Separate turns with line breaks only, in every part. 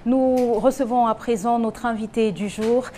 Nous recevons à présent notre invité du jour.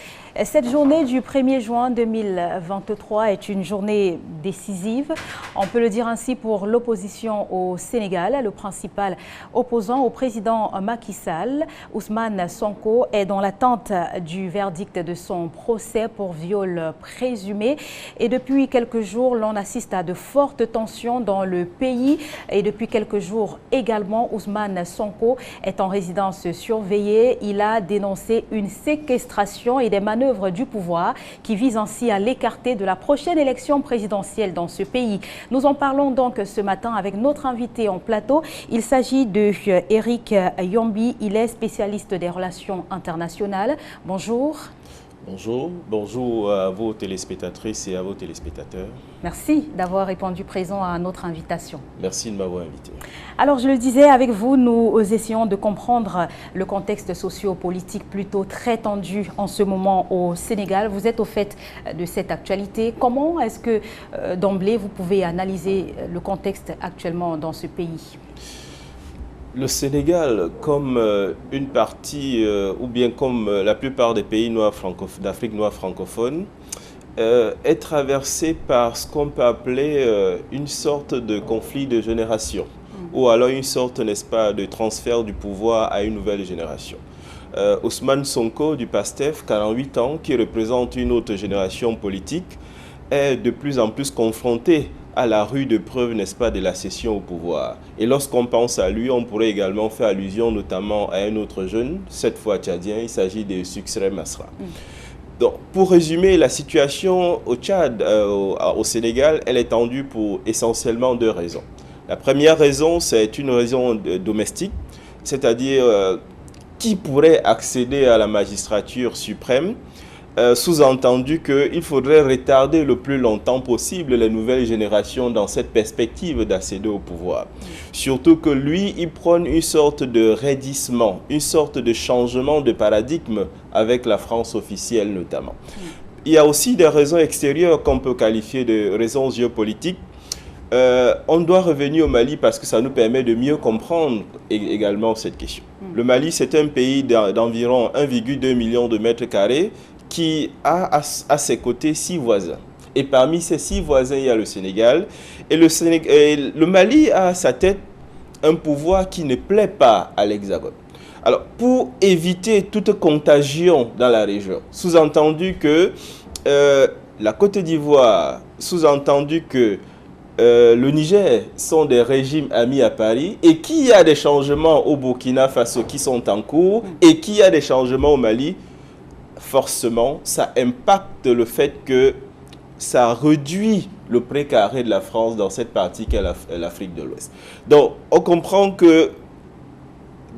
Cette journée du 1er juin 2023 est une journée décisive. On peut le dire ainsi pour l'opposition au Sénégal. Le principal opposant au président Macky Sall, Ousmane Sonko, est dans l'attente du verdict de son procès pour viol présumé. Et depuis quelques jours, l'on assiste à de fortes tensions dans le pays. Et depuis quelques jours également, Ousmane Sonko est en résidence surveillée. Il a dénoncé une séquestration et des manœuvres du pouvoir qui visent ainsi à l'écarter de la prochaine élection présidentielle dans ce pays. Nous en parlons donc ce matin avec notre invité en plateau. Il s'agit de Eric Yombi. Il est spécialiste des relations internationales. Bonjour.
Bonjour, bonjour à vos téléspectatrices et à vos téléspectateurs.
Merci d'avoir répondu présent à notre invitation.
Merci de m'avoir invité.
Alors, je le disais, avec vous, nous essayons de comprendre le contexte socio-politique plutôt très tendu en ce moment au Sénégal. Vous êtes au fait de cette actualité. Comment est-ce que, d'emblée, vous pouvez analyser le contexte actuellement dans ce pays ?
Le Sénégal, comme une partie, ou bien comme la plupart des pays d'Afrique noire francophone, est traversé par ce qu'on peut appeler une sorte de conflit de génération, ou alors une sorte, n'est-ce pas, de transfert du pouvoir à une nouvelle génération. Ousmane Sonko du PASTEF, 48 ans, qui représente une autre génération politique, est de plus en plus confronté à la rude preuve, n'est-ce pas, de la cession au pouvoir. Et lorsqu'on pense à lui, on pourrait également faire allusion notamment à un autre jeune, cette fois tchadien, il s'agit de Sucre Masra. Donc, pour résumer, la situation au Tchad, au Sénégal, elle est tendue pour essentiellement deux raisons. La première raison, c'est une raison domestique, c'est-à-dire qui pourrait accéder à la magistrature suprême, sous-entendu qu'il faudrait retarder le plus longtemps possible les nouvelles générations dans cette perspective d'accéder au pouvoir. Surtout que lui, il prône une sorte de raidissement, une sorte de changement de paradigme avec la France officielle notamment. Il y a aussi des raisons extérieures qu'on peut qualifier de raisons géopolitiques. On doit revenir au Mali parce que ça nous permet de mieux comprendre également cette question. Le Mali, c'est un pays d'environ 1,2 million de mètres carrés qui a à ses côtés 6 voisins. Et parmi ces 6 voisins, il y a le Sénégal. Et le Mali a à sa tête un pouvoir qui ne plaît pas à l'Hexagone. Alors, pour éviter toute contagion dans la région, sous-entendu que la Côte d'Ivoire, sous-entendu que le Niger sont des régimes amis à Paris et qu'il y a des changements au Burkina Faso qui sont en cours et qu'il y a des changements au Mali, forcément, ça impacte le fait que ça réduit le précaré de la France dans cette partie qu'est l'Afrique de l'Ouest. Donc, on comprend que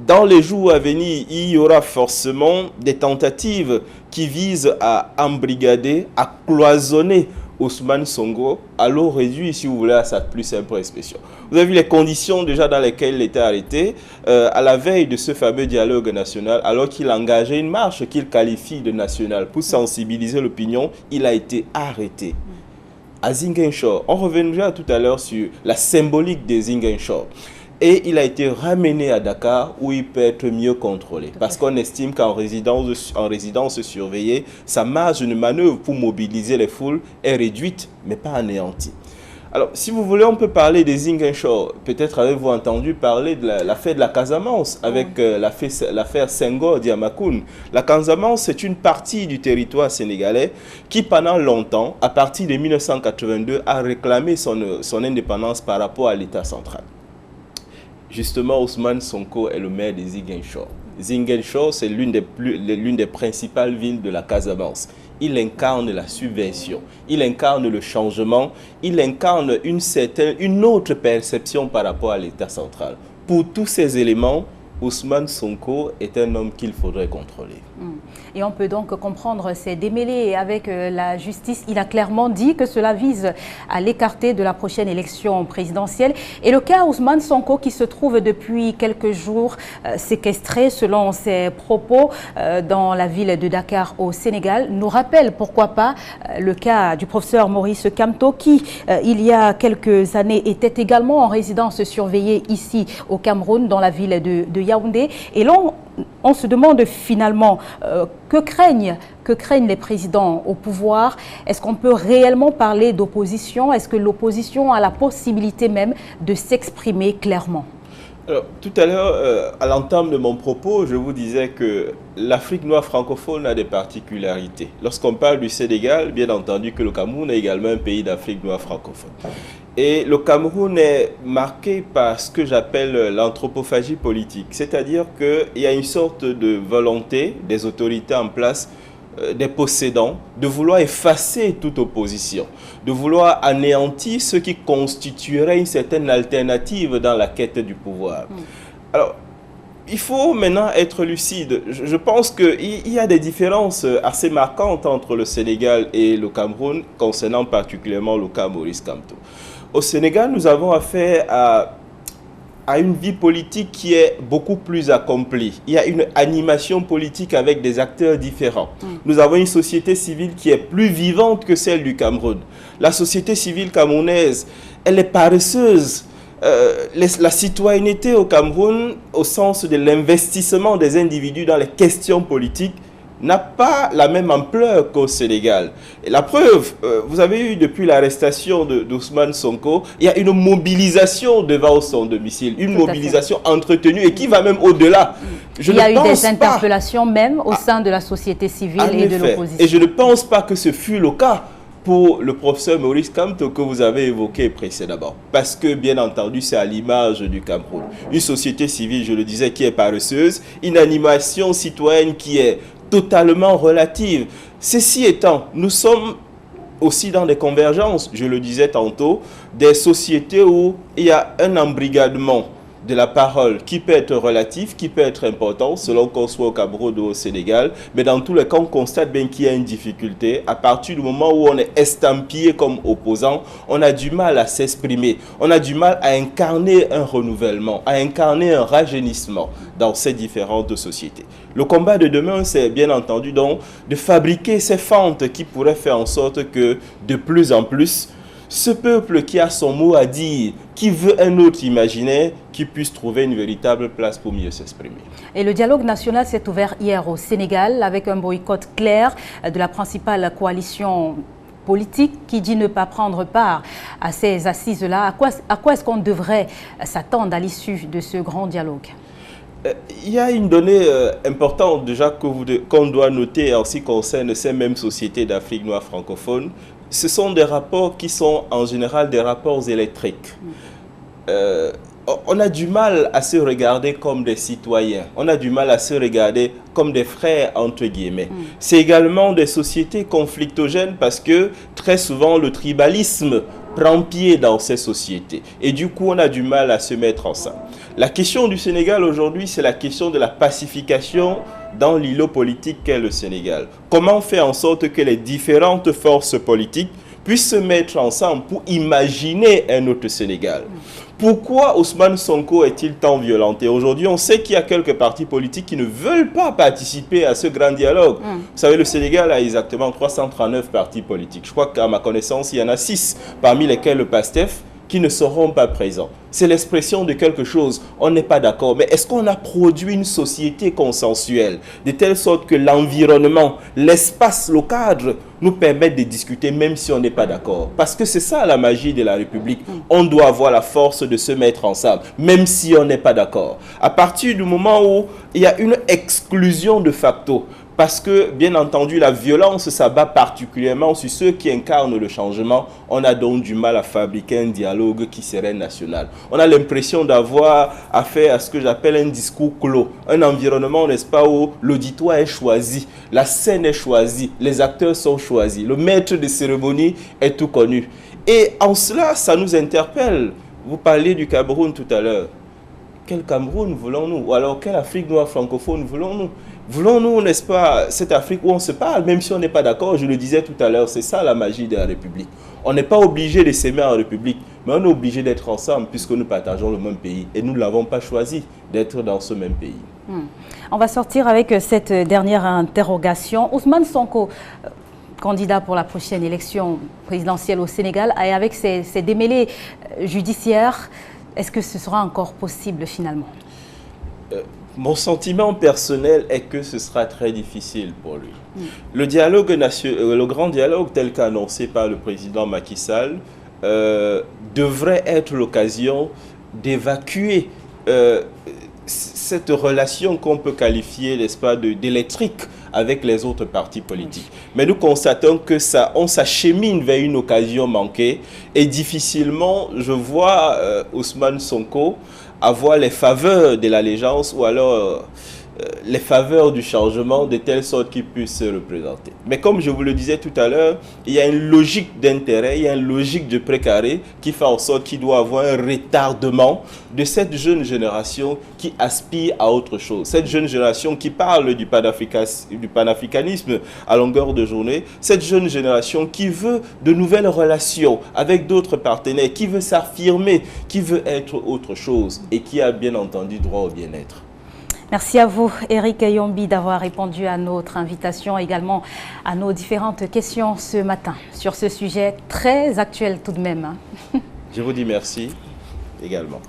dans les jours à venir, il y aura forcément des tentatives qui visent à embrigader, à cloisonner Ousmane Sonko, à l'eau réduit, si vous voulez, à sa plus simple expression. Vous avez vu les conditions déjà dans lesquelles il était arrêté à la veille de ce fameux dialogue national, alors qu'il engageait une marche qu'il qualifie de nationale pour sensibiliser l'opinion. Il a été arrêté à Ziguinchor. On reviendra tout à l'heure sur la symbolique de Ziguinchor. Et il a été ramené à Dakar où il peut être mieux contrôlé. Parce qu'on estime qu'en résidence surveillée, sa marge de manœuvre pour mobiliser les foules est réduite, mais pas anéantie. Alors, si vous voulez, on peut parler des Ziguinchor. Peut-être avez-vous entendu parler de l'affaire de la Casamance avec l'affaire Senghor Diamacoune. La Casamance, c'est une partie du territoire sénégalais qui, pendant longtemps, à partir de 1982, a réclamé son indépendance par rapport à l'État central. Justement, Ousmane Sonko est le maire de Ziguinchor. Ziguinchor, c'est l'une des principales villes de la Casamance. Il incarne la subversion, il incarne le changement, il incarne une autre perception par rapport à l'État central. Pour tous ces éléments, Ousmane Sonko est un homme qu'il faudrait contrôler.
Et on peut donc comprendre ces démêlés avec la justice. Il a clairement dit que cela vise à l'écarter de la prochaine élection présidentielle. Et le cas Ousmane Sonko, qui se trouve depuis quelques jours séquestré, selon ses propos, dans la ville de Dakar au Sénégal, nous rappelle, pourquoi pas, le cas du professeur Maurice Kamto, qui, il y a quelques années, était également en résidence surveillée ici au Cameroun, dans la ville de Yaoundé. Et là, on se demande finalement que craignent les présidents au pouvoir. Est-ce qu'on peut réellement parler d'opposition? Est-ce que l'opposition a la possibilité même de s'exprimer clairement?
Alors, tout à l'heure, à l'entame de mon propos, je vous disais que l'Afrique noire francophone a des particularités. Lorsqu'on parle du Sénégal, bien entendu que le Cameroun est également un pays d'Afrique noire francophone. Et le Cameroun est marqué par ce que j'appelle l'anthropophagie politique. C'est-à-dire qu'il y a une sorte de volonté des autorités en place, des possédants, de vouloir effacer toute opposition, de vouloir anéantir ce qui constituerait une certaine alternative dans la quête du pouvoir. Alors, il faut maintenant être lucide. Je pense qu'il y a des différences assez marquantes entre le Sénégal et le Cameroun, concernant particulièrement le cas Maurice Kamto. Au Sénégal, nous avons affaire à une vie politique qui est beaucoup plus accomplie. Il y a une animation politique avec des acteurs différents. Nous avons une société civile qui est plus vivante que celle du Cameroun. La société civile camerounaise, elle est paresseuse. La citoyenneté au Cameroun, au sens de l'investissement des individus dans les questions politiques, n'a pas la même ampleur qu'au Sénégal. Et la preuve, vous avez eu depuis l'arrestation d'Ousmane Sonko, il y a une mobilisation devant son domicile, une mobilisation entretenue et qui va même au-delà.
Il y a eu des interpellations même au sein de la société civile et de l'opposition.
Et je ne pense pas que ce fut le cas pour le professeur Maurice Kamto que vous avez évoqué précédemment. Parce que, bien entendu, c'est à l'image du Cameroun. Une société civile, je le disais, qui est paresseuse, une animation citoyenne qui est totalement relative. Ceci étant, nous sommes aussi dans des convergences, je le disais tantôt, des sociétés où il y a un embrigadement de la parole qui peut être relatif, qui peut être important, selon qu'on soit au Cameroun ou au Sénégal, mais dans tous les cas, on constate bien qu'il y a une difficulté. À partir du moment où on est estampillé comme opposant, on a du mal à s'exprimer, on a du mal à incarner un renouvellement, à incarner un rajeunissement dans ces différentes sociétés. Le combat de demain, c'est bien entendu donc de fabriquer ces fentes qui pourraient faire en sorte que de plus en plus, ce peuple qui a son mot à dire, qui veut un autre imaginaire, qui puisse trouver une véritable place pour mieux s'exprimer. Et
le dialogue national s'est ouvert hier au Sénégal avec un boycott clair de la principale coalition politique qui dit ne pas prendre part à ces assises-là. À quoi est-ce qu'on devrait s'attendre à l'issue de ce grand dialogue?
Il y a une donnée importante déjà qu'on doit noter en ce qui concerne ces mêmes sociétés d'Afrique noire francophone. Ce sont des rapports qui sont en général des rapports électriques. On a du mal à se regarder comme des citoyens. On a du mal à se regarder comme des frères, entre guillemets. C'est également des sociétés conflictogènes parce que très souvent le tribalisme prend pied dans ces sociétés. Et du coup, on a du mal à se mettre ensemble. La question du Sénégal aujourd'hui, c'est la question de la pacification dans l'îlot politique qu'est le Sénégal. Comment faire en sorte que les différentes forces politiques puissent se mettre ensemble pour imaginer un autre Sénégal? Pourquoi Ousmane Sonko est-il tant violenté? Aujourd'hui, on sait qu'il y a quelques partis politiques qui ne veulent pas participer à ce grand dialogue. Vous savez, le Sénégal a exactement 339 partis politiques. Je crois qu'à ma connaissance, il y en a 6, parmi lesquels le PASTEF, qui ne seront pas présents. C'est l'expression de quelque chose. On n'est pas d'accord. Mais est-ce qu'on a produit une société consensuelle de telle sorte que l'environnement, l'espace, le cadre nous permettent de discuter même si on n'est pas d'accord? Parce que c'est ça la magie de la République. On doit avoir la force de se mettre ensemble, même si on n'est pas d'accord. À partir du moment où il y a une exclusion de facto, parce que, bien entendu, la violence s'abat particulièrement sur ceux qui incarnent le changement. On a donc du mal à fabriquer un dialogue qui serait national. On a l'impression d'avoir affaire à ce que j'appelle un discours clos. Un environnement, n'est-ce pas, où l'auditoire est choisi, la scène est choisie, les acteurs sont choisis, le maître de cérémonie est tout connu. Et en cela, ça nous interpelle. Vous parliez du Cameroun tout à l'heure. Quel Cameroun voulons-nous? Ou alors, quelle Afrique noire francophone voulons-nous? Voulons-nous, n'est-ce pas, cette Afrique où on se parle, même si on n'est pas d'accord? Je le disais tout à l'heure, c'est ça la magie de la République. On n'est pas obligé de s'aimer en République, mais on est obligé d'être ensemble puisque nous partageons le même pays. Et nous ne l'avons pas choisi d'être dans ce même pays.
On va sortir avec cette dernière interrogation. Ousmane Sonko, candidat pour la prochaine élection présidentielle au Sénégal, et avec ses démêlés judiciaires, est-ce que ce sera encore possible finalement?
Mon sentiment personnel est que ce sera très difficile pour lui. Le dialogue le grand dialogue tel qu'annoncé par le président Macky Sall devrait être l'occasion d'évacuer cette relation qu'on peut qualifier, n'est-ce pas, d'électrique avec les autres partis politiques. Mais nous constatons que on s'achemine vers une occasion manquée et difficilement, je vois Ousmane Sonko avoir les faveurs de l'allégeance ou alors les faveurs du changement de telle sorte qu'il puisse se représenter. Mais comme je vous le disais tout à l'heure, il y a une logique d'intérêt, il y a une logique de précaré qui fait en sorte qu'il doit avoir un retardement de cette jeune génération qui aspire à autre chose. Cette jeune génération qui parle du panafricanisme à longueur de journée, cette jeune génération qui veut de nouvelles relations avec d'autres partenaires, qui veut s'affirmer, qui veut être autre chose et qui a bien entendu droit au bien-être.
Merci à vous, Eric Yombi, d'avoir répondu à notre invitation, également à nos différentes questions ce matin sur ce sujet très actuel tout de même.
Je vous dis merci également.